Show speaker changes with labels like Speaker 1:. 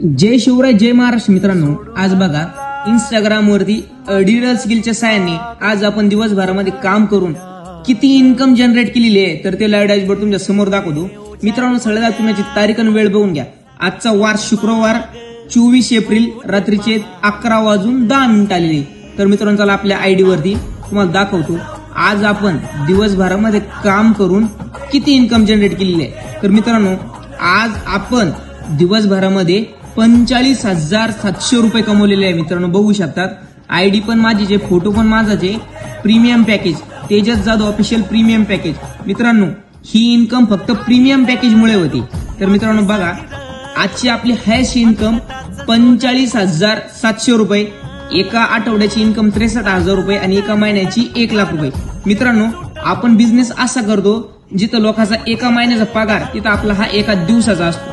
Speaker 1: जय शिवराय जय महाराष्ट्र मित्रांनो, आज बघा इंस्टाग्राम वरती डिजिटल स्किलच्या साहाय्याने आज आपण दिवसभरामध्ये काम करून किती इन्कम जनरेट केलेली आहे तर ते लाईव्ह डॅशबोर्ड तुमच्या समोर दाखवतो. मित्रांनो, सगळ्यात तुम्ही तारीख आणि वेळ बघून घ्या. आजचा वार शुक्रवार 24 एप्रिल रात्रीचे 11:10 आलेले. तर मित्रांनो, चला आपल्या आयडी वरती तुम्हाला दाखवतो आज आपण दिवसभरामध्ये काम करून किती इन्कम जनरेट केलेली आहे. तर मित्रांनो, आज आपण दिवसभरामध्ये 45,700 रुपये कमवलेले आहे. मित्रांनो बघू शकतात, आयडी पण माझीच आहे, फोटो पण माझाच आहे. Premium package Tejas Jadhav official premium package. मित्रांनो, ही इन्कम फक्त प्रीमियम पॅकेज मुळे होती. तर मित्रांनो बघा, आजची आपली हायस्ट इन्कम 45,700 रुपये, एका आठवड्याची इन्कम 63,000 रुपये आणि एका महिन्याची 1,00,000 रुपये. मित्रांनो, आपण बिझनेस असा करतो जिथं लोकांचा एका महिन्याचा पगार तिथं आपला हा एका दिवसाचा असतो.